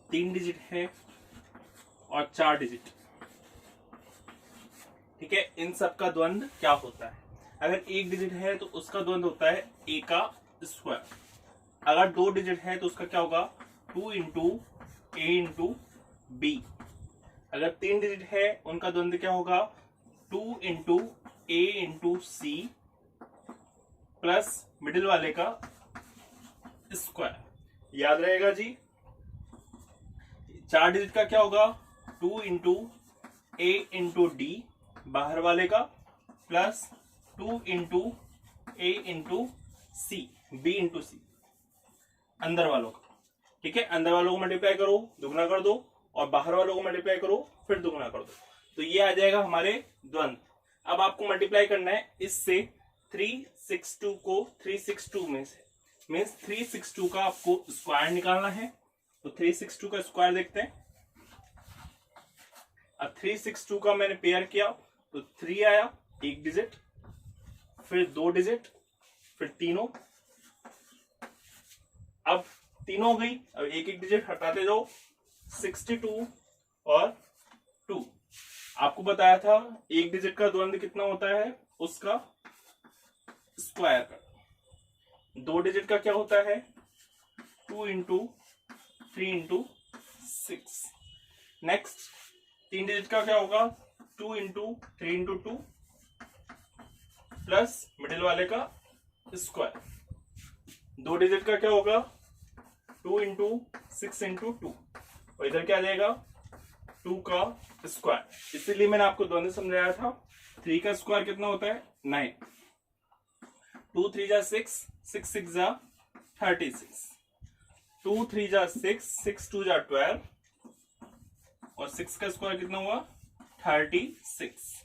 3 डिजिट है और 4 डिजिट, ठीक है, इन सब का द्वंद्व क्या होता है? अगर 1 डिजिट है तो उसका द्वंद्व होता है a का स्क्वायर। अगर 2 डिजिट है तो उसका क्या होगा 2 इंटू a इंटू बी। अगर 3 डिजिट है उनका द्वंद्व क्या होगा 2 into a into c plus middle वाले का स्क्वायर। याद रहेगा जी। 4 डिजिट का क्या होगा 2 इंटू a इंटू डी बाहर वाले का plus 2 into a into C, b into C अंदर वालों का। ठीक है, अंदर वालों को मल्टीप्लाई करो, दुगना कर दो, और बाहर वालों को मल्टीप्लाई करो, फिर दुगना कर दो, तो ये आ जाएगा हमारे द्वंद्व। अब आपको मल्टीप्लाई करना है इससे 362 को 362 में से, मीन्स 362 का आपको स्क्वायर निकालना है। तो 362 का स्क्वायर देखते हैं। अब 362 का मैंने पेयर किया तो 3 आया, 1 डिजिट, फिर 2 डिजिट, फिर तीनों। अब तीनों गई, अब एक एक डिजिट हटाते जाओ। 62 और 2। आपको बताया था 1 डिजिट का द्वंद्व कितना होता है, उसका स्क्वायर का। 2 डिजिट का क्या होता है 2 इंटू 3 इंटू 6। नेक्स्ट 3 डिजिट का क्या होगा 2 इंटू 3 इंटू 2 प्लस मिडिल वाले का स्क्वायर। 2 डिजिट का क्या होगा 2 इंटू 6 इंटू 2, और इधर क्या आ जाएगा 2 का स्क्वायर। इसीलिए मैंने आपको द्वंद्व समझाया था। 3 का स्क्वायर कितना होता है 9। 2 3 जा 6, 6 6 जा 36, 2 3 जा 6, 6 2 जा 12, और 6 का स्क्वायर कितना हुआ 36।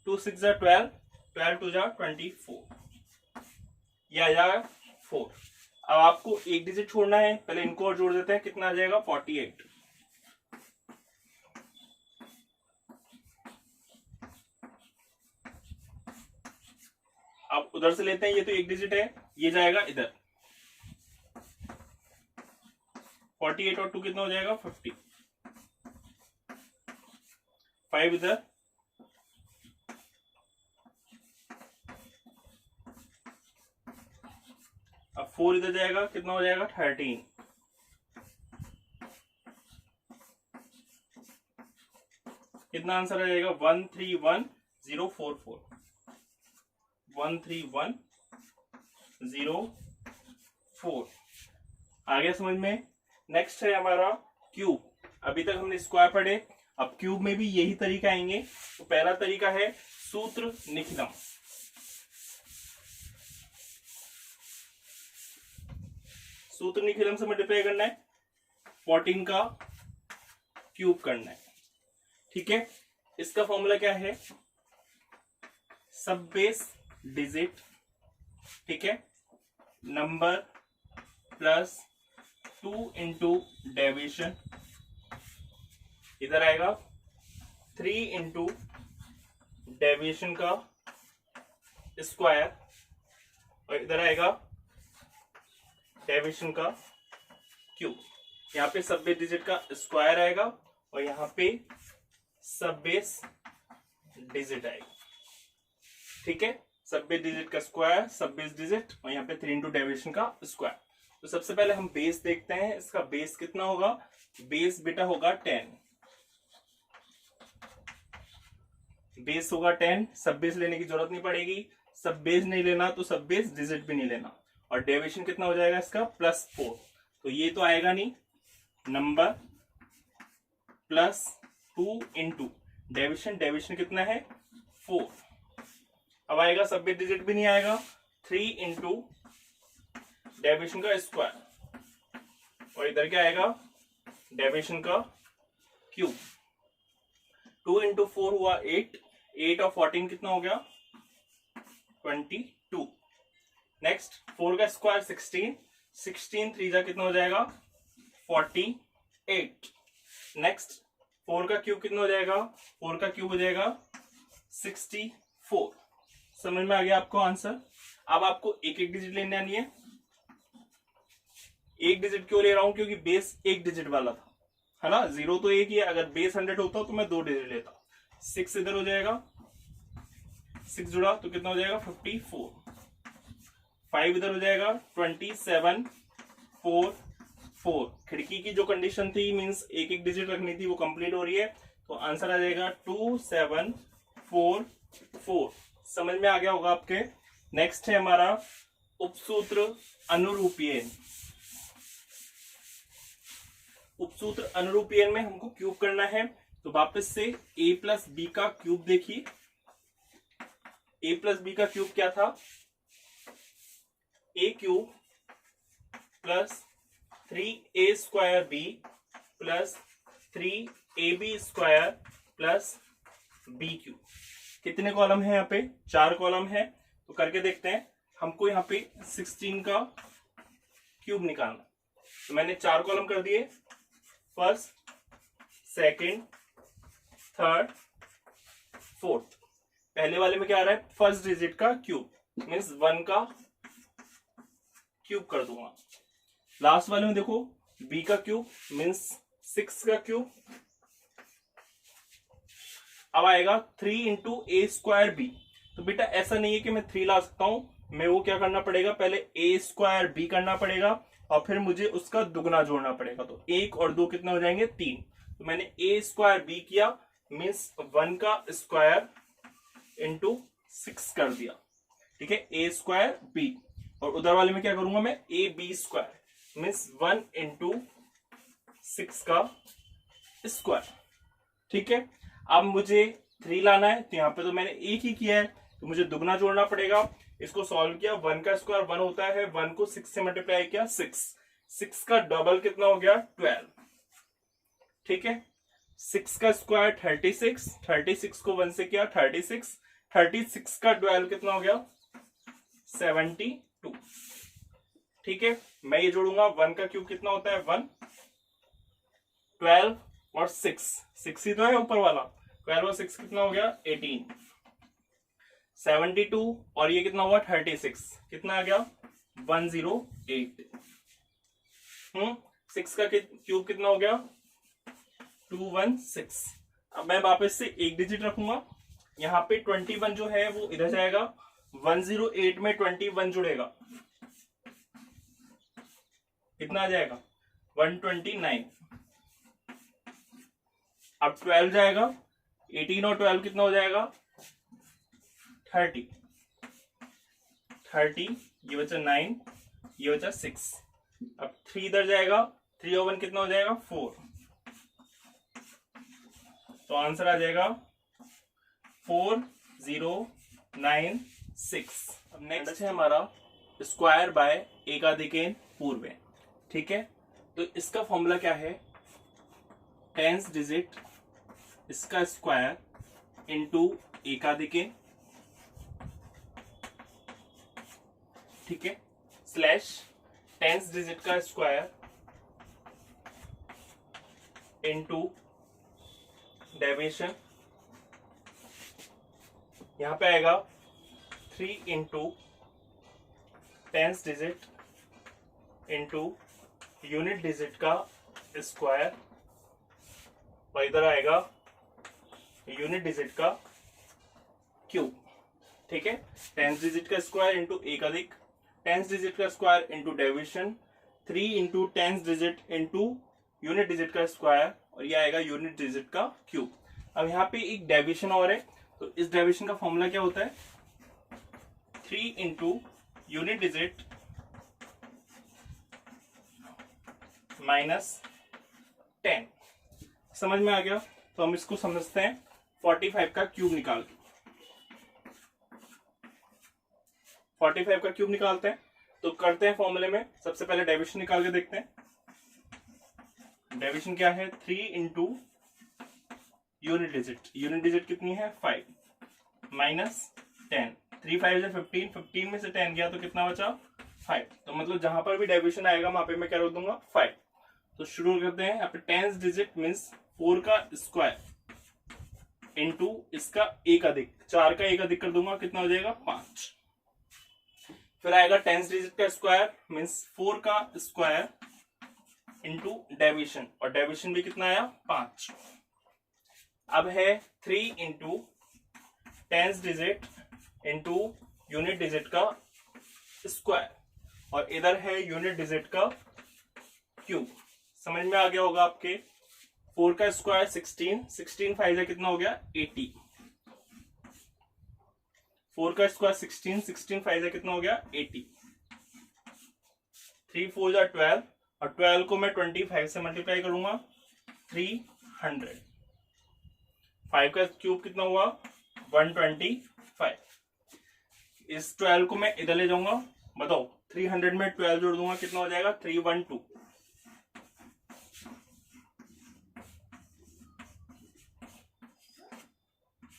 2 6 जा 12, 12 2 जा 24, यह आ जाएगा 4। अब आपको एक डिजिट छोड़ना है, पहले इनको और जोड़ देते हैं, कितना आ जाएगा 48। अब उधर से लेते हैं, ये तो एक डिजिट है, ये जाएगा इधर। 48 और 2 कितना हो जाएगा 50। 5 इधर, अब 4 इधर जाएगा, कितना हो जाएगा 13। कितना आंसर आ जाएगा 131044। 131044 आ गया समझ में। नेक्स्ट है हमारा क्यूब। अभी तक हमने स्क्वायर पढ़े, अब क्यूब में भी यही तरीका आएंगे। तो पहला तरीका है सूत्र निखिलम। सूत्र निखिलम से मल्टीप्लाई करना है, 14 का क्यूब करना है। ठीक है, इसका फॉर्मूला क्या है सब बेस डिजिट, ठीक है, नंबर प्लस 2 इंटू डेविएशन, इधर आएगा 3 इंटू डेविएशन का स्क्वायर, और इधर आएगा डेविएशन का क्यूब। यहाँ पे सब बेस डिजिट का स्क्वायर आएगा और यहाँ पे सब बेस डिजिट आएगा। ठीक है, सब बेस डिजिट का स्क्वायर, सब बेस डिजिट, और यहाँ पे 3 इंटू डेविएशन का स्क्वायर। तो सबसे पहले हम बेस देखते हैं, इसका बेस कितना होगा। बेस बेटा होगा 10, बेस होगा 10। सब बेस लेने की जरूरत नहीं पड़ेगी, सब बेस नहीं लेना तो सब बेस डिजिट भी नहीं लेना। और डेविएशन कितना हो जाएगा इसका +4, तो ये तो आएगा नहीं, number plus 2 into deviation, deviation कितना है 4। अब आएगा सब बेस डिजिट भी नहीं आएगा, 3 इंटू डेविएशन का स्क्वायर, और इधर क्या आएगा डेविएशन का क्यूब। 2 इंटू 4 हुआ 8, 8 और 14 कितना हो गया 22। नेक्स्ट 4 का स्क्वायर 16, 16 3 जा कितना हो जाएगा 48। नेक्स्ट 4 का क्यूब कितना हो जाएगा, 4 का क्यूब हो जाएगा 64। समझ में आ गया आपको आंसर। अब आपको एक एक डिजिट लेने आनी है। एक डिजिट क्यों ले रहा हूं, क्योंकि बेस एक डिजिट वाला था, है ना, 0 तो एक ही है। अगर बेस 100 होता तो मैं 2 डिजिट लेता। 6 इधर हो जाएगा, 6 जुड़ा तो कितना हो जाएगा 54। 5 इधर हो जाएगा 27 4 4। खिड़की की जो कंडीशन थी मींस एक एक डिजिट रखनी थी वो कंप्लीट हो रही है, तो आंसर आ जाएगा 2744। समझ में आ गया होगा आपके। नेक्स्ट है हमारा उपसूत्र अनुरूपीयन। उपसूत्र अनुरूपीयन में हमको क्यूब करना है, तो वापस से a प्लस बी का क्यूब देखिए। a प्लस बी का क्यूब क्या था, a cube plus 3a square b plus 3ab square plus b cube. कितने कॉलम है यहाँ पे, 4 कॉलम है। तो करके देखते हैं। हमको यहाँ पे 16 का क्यूब निकालना, तो मैंने 4 कॉलम कर दिए, फर्स्ट सेकंड थर्ड फोर्थ। पहले वाले में क्या आ रहा है, फर्स्ट डिजिट का क्यूब मीन्स 1 का क्यूब कर दूंगा। लास्ट वाले में देखो b का क्यूब मीन्स 6 का क्यूब। अब आएगा 3 इंटू ए स्क्वायर बी। तो बेटा ऐसा नहीं है कि मैं 3 ला सकता हूं, मैं वो क्या करना पड़ेगा, पहले a स्क्वायर बी करना पड़ेगा और फिर मुझे उसका दुगना जोड़ना पड़ेगा। तो 1 और 2 कितना हो जाएंगे 3। तो मैंने a स्क्वायर बी किया मीन्स 1 का स्क्वायर इंटू 6 कर दिया, ठीक है, a स्क्वायर बी। और उधर वाले में क्या करूंगा मैं, a b square means 1 into 6 का स्क्वायर, ठीक है। अब मुझे 3 लाना है, तो यहाँ पे तो मैंने एक ही किया है, तो मुझे दुगना जोड़ना पड़ेगा। इसको सॉल्व किया, 1 का स्क्वायर 1 होता है, 1 को 6 से मल्टीप्लाई किया 6, 6 का डबल कितना हो गया 12, ठीक है। 6 का स्क्वायर 36, 36 को 1 से किया 36, 36 का 12 कितना हो गया 72, ठीक है। मैं ये जोड़ूंगा, 1 का क्यूब कितना होता है 1, 12 और 6 ही तो है ऊपर वाला, 12 और 6 कितना हो गया 18, 72 और ये कितना हुआ 36, कितना आ गया 108। 6 का क्यूब कितना हो गया 216। अब मैं वापस से एक डिजिट रखूंगा, यहाँ पे 21 जो है वो इधर जाएगा, 108 में 21 जुड़ेगा, कितना आ जाएगा 129। अब 12 जाएगा, 18 और 12 कितना हो जाएगा 30, 30 ये बचा 9, ये बचा 6। अब 3 इधर जाएगा, 3 और 1 कितना हो जाएगा 4, तो आंसर आ जाएगा 4096। अब नेक्स्ट है हमारा स्क्वायर बाय एकाधिकेन पूर्वे, ठीक है। तो इसका फॉर्मूला क्या है, 10th डिजिट इसका स्क्वायर इंटू एकाधिकेन, ठीक है, स्लैश 10th डिजिट का स्क्वायर इंटू डेविएशन। यहां पे आएगा 3 into 10th digit into unit digit का स्क्वायर, और इधर आएगा यूनिट डिजिट का क्यूब, ठीक है। 10th डिजिट का स्क्वायर इंटू एकाधिक, 10th डिजिट का square into deviation, 3 into 10th digit into unit digit का स्क्वायर, और ये आएगा यूनिट डिजिट का क्यूब। अब यहाँ पे एक डेविएशन और है, तो इस डेविएशन का फॉर्मूला क्या होता है, 3 इंटू यूनिट डिजिट माइनस 10। समझ में आ गया। तो हम इसको समझते हैं 45 का क्यूब निकाल के। 45 का क्यूब निकालते हैं, तो करते हैं फॉर्मूले में, सबसे पहले डेविएशन निकाल के देखते हैं। डेविएशन क्या है, 3 इंटू यूनिट डिजिट कितनी है 5 माइनस 10, 3 5 से 15, 15 में से 10 गया तो कितना बचा 5। तो मतलब जहां पर भी डेविएशन आएगा वहां पे मैं क्या रख दूंगा 5। तो शुरू करते हैं। यहाँ पे 10th डिजिट मीन्स 4 का स्क्वायर इंटू इसका एक अधिक, 4 का एक अधिक कर दूंगा, कितना हो जाएगा 5। फिर आएगा 10th डिजिट का स्क्वायर मीन्स 4 का स्क्वायर इंटू डेविएशन, और डेविएशन भी कितना आया 5। अब है 3 into 10th digit into unit digit का स्क्वायर, और इधर है यूनिट डिजिट का क्यूब। समझ में आ गया होगा आपके। 4 का स्क्वायर 16, 16 5 कितना हो गया 80। 4 का स्क्वायर 16, 16 5 कितना हो गया 80। 3 4 जा 12, और 12 को मैं 25 से मल्टीप्लाई करूंगा 300। 5 का क्यूब कितना हुआ 125। इस 12 को मैं इधर ले जाऊंगा, बताओ 300 में 12 जोड़ दूंगा कितना हो जाएगा 312।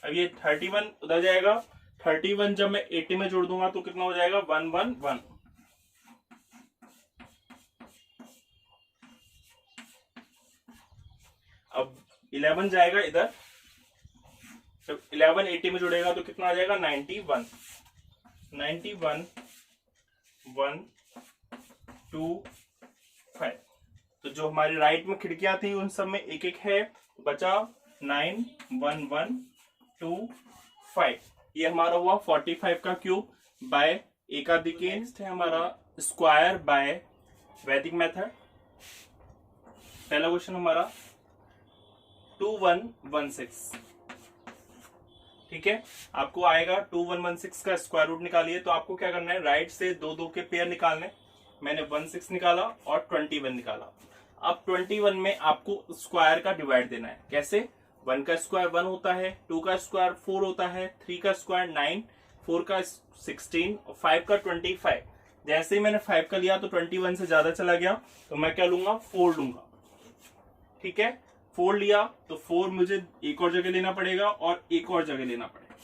अब ये 31 उधर जाएगा, 31 जब मैं 80 में जोड़ दूंगा तो कितना हो जाएगा 111। अब 11 जाएगा इधर, जब 11 80 में जुड़ेगा तो कितना आ जाएगा 91। 91 1 2 5। तो जो हमारी राइट में खिड़कियां थी उन सब में एक एक है, बचा 9 1 1 2 5। ये हमारा हुआ 45 का क्यूब बाय एकाधिकेन है हमारा स्क्वायर बाय वैदिक मेथड। पहला क्वेश्चन हमारा 2116, ठीक है। आपको आएगा 2116 का स्क्वायर रूट निकालिए। तो आपको क्या करना है, राइट से दो दो के पेयर निकालने। मैंने 16 निकाला और 21 निकाला। अब 21 में आपको स्क्वायर का डिवाइड देना है। कैसे, 1 का स्क्वायर 1 होता है, 2 का स्क्वायर 4 होता है, 3 का स्क्वायर 9, 4 का 16 और 5 का 25। जैसे ही मैंने 5 का लिया तो 21 से ज्यादा चला गया तो मैं क्या लूंगा 4 लूंगा, ठीक है। 4 लिया तो 4 मुझे एक और जगह लेना पड़ेगा और एक और जगह लेना पड़ेगा।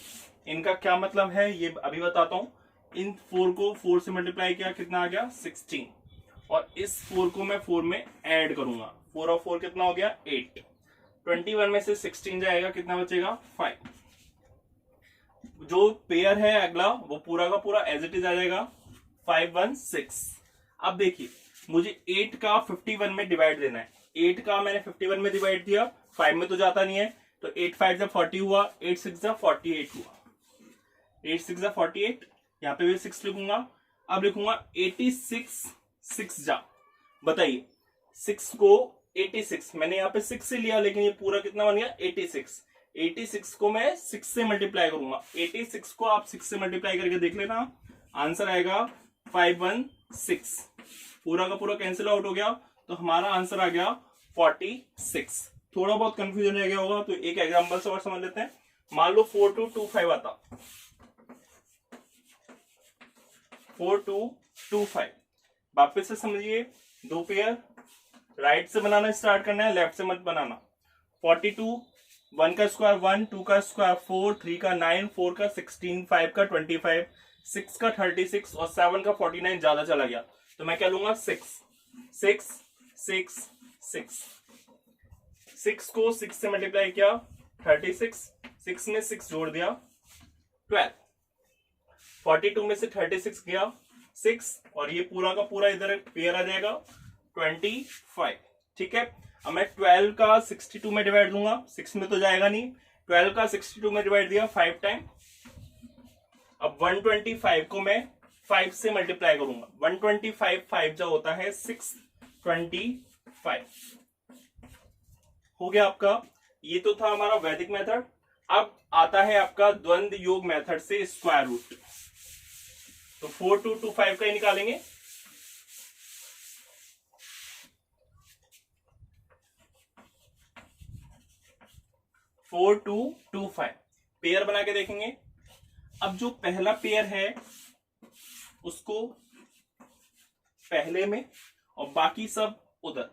इनका क्या मतलब है ये अभी बताता हूं। इन 4 को 4 से मल्टीप्लाई किया, कितना आ गया 16, और इस 4 को मैं 4 में ऐड करूंगा। 4 और 4 कितना हो गया 8। 21 में से 16 जाएगा, कितना बचेगा 5। जो पेयर है अगला वो पूरा का पूरा एज इट इज आ जाएगा 516। अब देखिए मुझे 8 का 51 में डिवाइड देना है। 8 का मैंने 51 में डिवाइड दिया, 5 में तो जाता नहीं है, तो 8 5 जा 40 हुआ, 8 6 जा 48 हुआ। 8 6 जा 48, यहाँ पे भी 6 लिखूंगा। अब लिखूंगा 86 6 जा, बताइए 6 को 86, मैंने यहाँ पे 6 से लिया लेकिन ये पूरा कितना बन गया 86। 86 को मैं 6 से मल्टीप्लाई करूंगा। 86 को आप 6 से मल्टीप्लाई करके देख लेना, आंसर आएगा 516। पूरा का पूरा कैंसिल आउट हो गया तो हमारा आंसर आ गया 46। थोड़ा बहुत कंफ्यूजन रह गया होगा तो एक एग्जांपल से और समझ लेते हैं। मान लो 4225 आता, 4225। वापस से समझिए, दो पेयर राइट से बनाना स्टार्ट करना है, लेफ्ट से मत बनाना। 42, 1 का स्क्वायर 1, 2 का स्क्वायर 4, 3 का 9, 4 का 16, 5 का 25, 6 का 36 और 7 का 49 ज्यादा चला गया तो मैं क्या लूंगा 6 6 6 6। 6 को 6 से मल्टीप्लाई किया 36, 6 में 6 जोड़ दिया 12, 42 में से 36 गया 6, और ये पूरा का पूरा इधर पेयर आ जाएगा 25, ठीक है। अब मैं 12 का 62 में डिवाइड दूंगा, 6 में तो जाएगा नहीं, 12 का 62 में डिवाइड दिया 5 टाइम। अब 125 को मैं 5 से मल्टीप्लाई करूंगा, 125 5 जो होता है 625। हो गया आपका, ये तो था हमारा वैदिक मेथड। अब आता है आपका द्वंद्व योग मेथड से स्क्वायर रूट। तो 4225 का ही निकालेंगे। Four two two five pair बना के देखेंगे। अब जो पहला पेयर है उसको पहले में और बाकी सब उधर,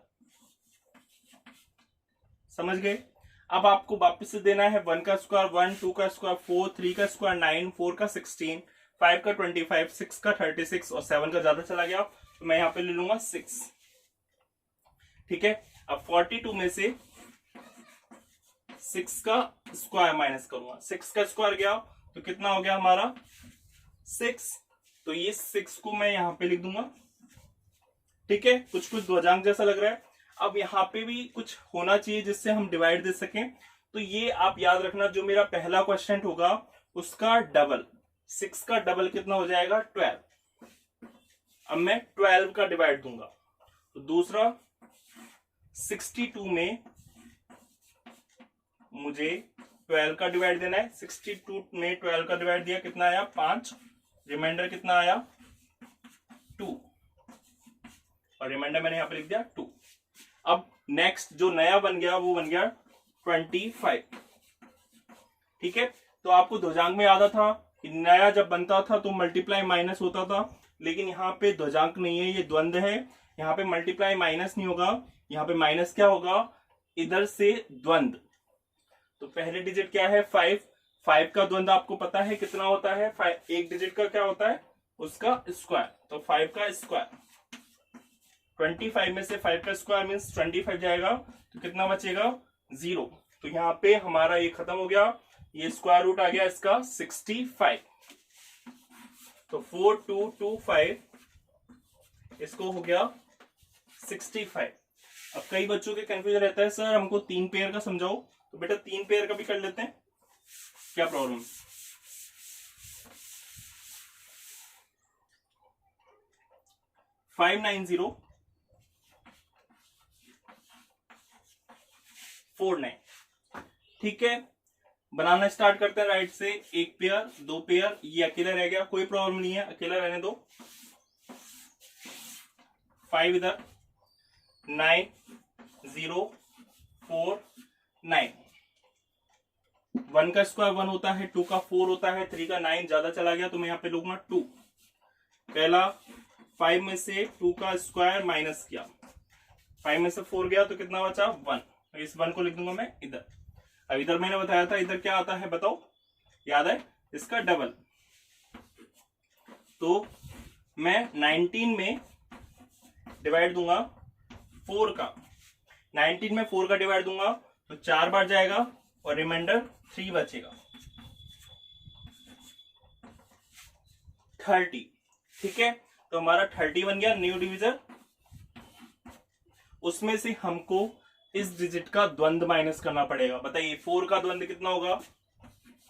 समझ गए। अब आपको वापस से देना है 1 का स्क्वायर 1, 2 का स्क्वायर 4, 3 का स्क्वायर 9, 4 का 16, 5 का 25, 6 का 36 और 7 का ज्यादा चला गया तो मैं यहाँ पे ले लूंगा 6। ठीक है, अब 42 में से 6 का स्क्वायर माइनस करूंगा, 6 का स्क्वायर गया तो कितना हो गया हमारा 6, तो ये 6 को मैं यहां पे लिख दूंगा। ठीक है, कुछ कुछ ध्वजांक जैसा लग रहा है। अब यहाँ पे भी कुछ होना चाहिए जिससे हम डिवाइड दे सकें, तो ये आप याद रखना, जो मेरा पहला क्वेश्चन होगा उसका डबल, 6 का डबल कितना हो जाएगा 12। अब मैं 12 का डिवाइड दूंगा, तो दूसरा 62 में मुझे 12 का डिवाइड देना है। 62 में 12 का डिवाइड दिया, कितना आया 5, रिमाइंडर कितना आया 2, और रिमाइंडर मैंने यहां पे लिख दिया 2। अब नेक्स्ट जो नया बन गया वो बन गया 25। ठीक है, तो आपको ध्वजांक में याद था कि नया जब बनता था तो मल्टीप्लाई माइनस होता था, लेकिन यहाँ पे ध्वजांक नहीं है, ये द्वंद है। यहाँ पे मल्टीप्लाई माइनस नहीं होगा, यहाँ पे माइनस क्या होगा, इधर से द्वंद। तो पहले डिजिट क्या है 5, 5 का द्वंद आपको पता है कितना होता है, 5 एक डिजिट का क्या होता है उसका स्क्वायर, तो 5 का स्क्वायर। 25 में से 5 का स्क्वायर मीन्स 25 जाएगा, तो कितना बचेगा 0। तो यहाँ पे हमारा ये खत्म हो गया, ये स्क्वायर रूट आ गया इसका 65। तो 4225 इसको हो गया 65। अब कई बच्चों के कंफ्यूजन रहता है, सर हमको 3 पेयर का समझाओ, तो बेटा 3 पेयर का भी कर लेते हैं, क्या प्रॉब्लम। 59049। ठीक है, बनाना स्टार्ट करते हैं राइट से। 1 पेयर 2 पेयर, ये अकेला रह गया, कोई प्रॉब्लम नहीं है, अकेला रहने दो। 5 इधर, 9 0 4 9। 1 का स्क्वायर 1 होता है, 2 का 4 होता है, 3 का 9 ज्यादा चला गया तो मैं यहाँ पे लूंगा 2। पहला 5 में से 2 का स्क्वायर माइनस किया, 5 में से 4 गया तो कितना बचा 1, इस 1 को लिख दूंगा मैं इधर। अब इधर मैंने बताया था इधर क्या आता है बताओ, याद है, इसका डबल। तो मैं 19 में डिवाइड दूंगा 4 का, 19 में 4 का डिवाइड दूंगा तो 4 बार जाएगा और रिमाइंडर 3 बचेगा, 30। ठीक है, तो हमारा 30 बन गया न्यू डिविजन। उसमें से हमको इस डिजिट का द्वंद माइनस करना पड़ेगा। बताइए 4 का द्वंद कितना होगा,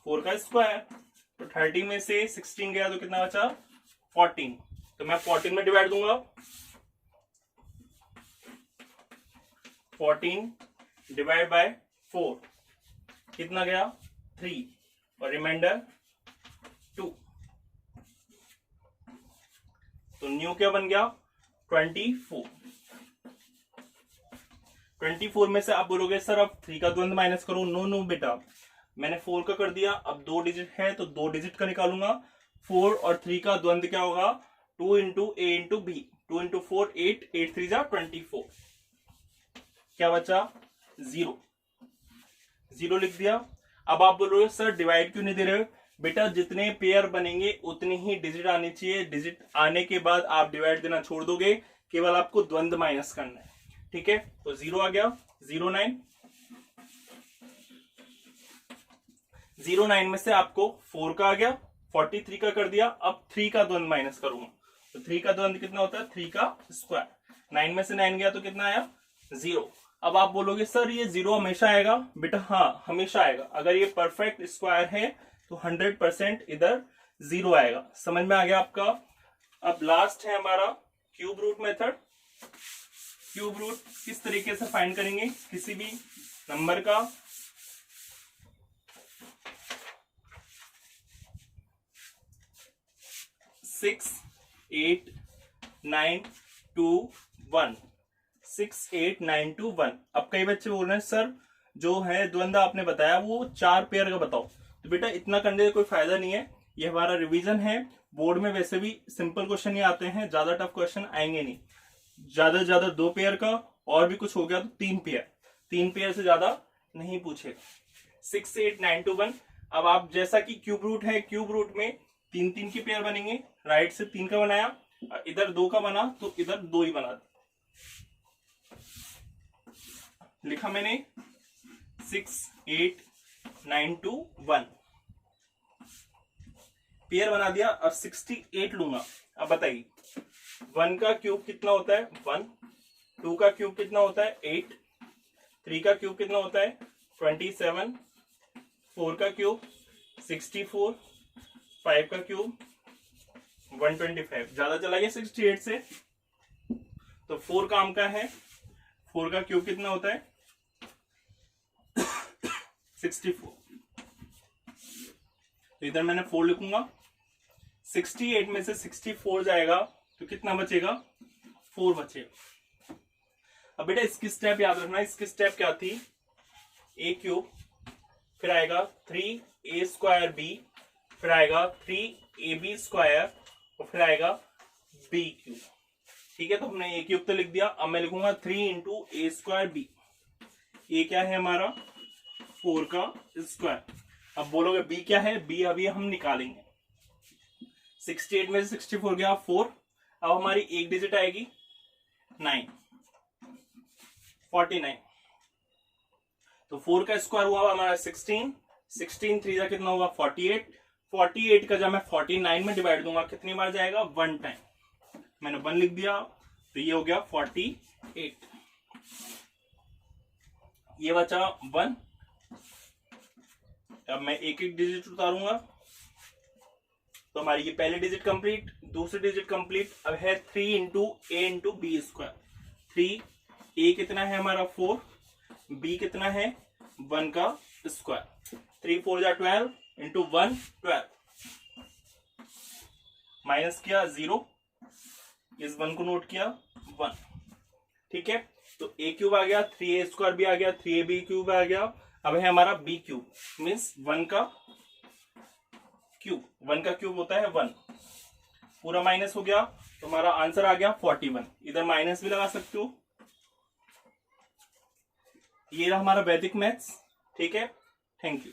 4 का स्क्वायर। तो 30 में से 16 गया तो कितना बचा 14, तो मैं 14 में डिवाइड दूंगा, 14 डिवाइड बाय 4 कितना गया 3 और रिमाइंडर 2। तो न्यू क्या बन गया 24। 24 में से आप बोलोगे सर अब 3 का द्वंद माइनस करो। नो नो बेटा, मैंने 4 का कर दिया, अब 2 डिजिट है तो 2 डिजिट का निकालूंगा। 4 और 3 का द्वंद क्या होगा 2 इंटू ए इंटू बी, 2 इंटू 4 8, 8 3 जा 24, क्या बचा 0, 0 लिख दिया। अब आप बोलोगे सर डिवाइड क्यों नहीं दे रहे हो, बेटा जितने पेयर बनेंगे उतनी ही डिजिट आनी चाहिए, डिजिट आने के बाद आप डिवाइड देना छोड़ दोगे, केवल आपको द्वंद माइनस करना है। ठीक है, तो 0 आ गया, 09, 09 में से आपको 4 का आ गया, 43 का कर दिया। अब 3 का द्वंद माइनस करूंगा, तो 3 का द्वंद कितना होता है 3 का स्क्वायर। 9 में से 9 गया तो कितना आया 0। अब आप बोलोगे सर ये 0 हमेशा आएगा, बेटा हाँ हमेशा आएगा, अगर ये परफेक्ट स्क्वायर है तो 100% इधर 0 आएगा। समझ में आ गया आपका। अब लास्ट है हमारा cube root method. Cube root किस तरीके से फाइंड करेंगे किसी भी नंबर का, सिक्स 8 9 2 1, 6 8 9 2 1। अब कई बच्चे बोल रहे हैं सर जो है द्वंद आपने बताया वो 4 पेयर का बताओ, तो बेटा इतना करने का कोई फायदा नहीं है, ये हमारा रिवीजन है। बोर्ड में वैसे भी सिंपल क्वेश्चन ही आते हैं, ज्यादा टफ क्वेश्चन आएंगे नहीं। ज्यादा से ज्यादा 2 पेयर का, और भी कुछ हो गया तो 3 पेयर, 3 पेयर से ज्यादा नहीं पूछेगा। 6 8 9 2 1। अब आप जैसा कि क्यूब रूट है, क्यूब रूट में 3 3 की पेयर बनेंगे, राइट से 3 का बनाया, इधर 2 का बना तो इधर 2 ही बना लिखा मैंने 6 8 9 2 1 पेयर बना दिया। अब 68 लूंगा। अब बताइए 1 का क्यूब कितना होता है 1, 2 का क्यूब कितना होता है 8, 3 का क्यूब कितना होता है 27, 4 का क्यूब 64, 5 का क्यूब 125। ज्यादा चला गया 68 से, तो 4 काम का है, 4 का क्यूब कितना होता है 64। तो इधर मैंने 4 लिखूंगा। 68 में से 64 जाएगा तो कितना बचेगा 4 बचेगा। अब बेटा इसकी स्टेप याद रखना, इसकी स्टेप क्या थी, ए क्यूब, फिर आएगा 3a स्क्वायर बी, फिर आएगा 3ab स्क्वायर, और फिर आएगा b क्यूब। ठीक है, तो हमने ए क्यूब तो लिख दिया। अब मैं लिखूंगा 3 इंटू ए स्क्वायर बी। ए क्या है हमारा 4 का स्क्वायर। अब बोलोगे बी क्या है, बी अभी हम निकालेंगे। 68 में से 64 गया 4। अब हमारी एक डिजिट आएगी 9, 49। तो 4 का स्क्वायर हुआ हमारा 16, 16 3 का कितना हुआ 48, 48 का जब मैं 49 में डिवाइड दूंगा कितनी बार जाएगा 1 टाइम। मैंने 1 लिख दिया, तो ये हो गया 48। ये बचा 1। अब मैं एक एक डिजिट उतारूंगा, तो हमारी ये पहली डिजिट कंप्लीट, दूसरी डिजिट कंप्लीट। अब है 3 इंटू ए इंटू बी स्क्वायर। 3 ए कितना है हमारा 4, बी कितना है 1 का स्क्वायर। 3 4 जा 12 इंटू 1 12, माइनस किया 0, इस 1 को नोट किया 1। ठीक है, तो ए क्यूब आ गया, 3a स्क्वायर भी आ गया, 3ab क्यूब आ गया। अब है हमारा b क्यूब, मीन्स 1 का क्यूब। 1 का क्यूब होता है 1, पूरा माइनस हो गया, तो हमारा आंसर आ गया 41। इधर माइनस भी लगा सकते हो। ये रहा हमारा वैदिक मैथ्स। ठीक है, थैंक यू।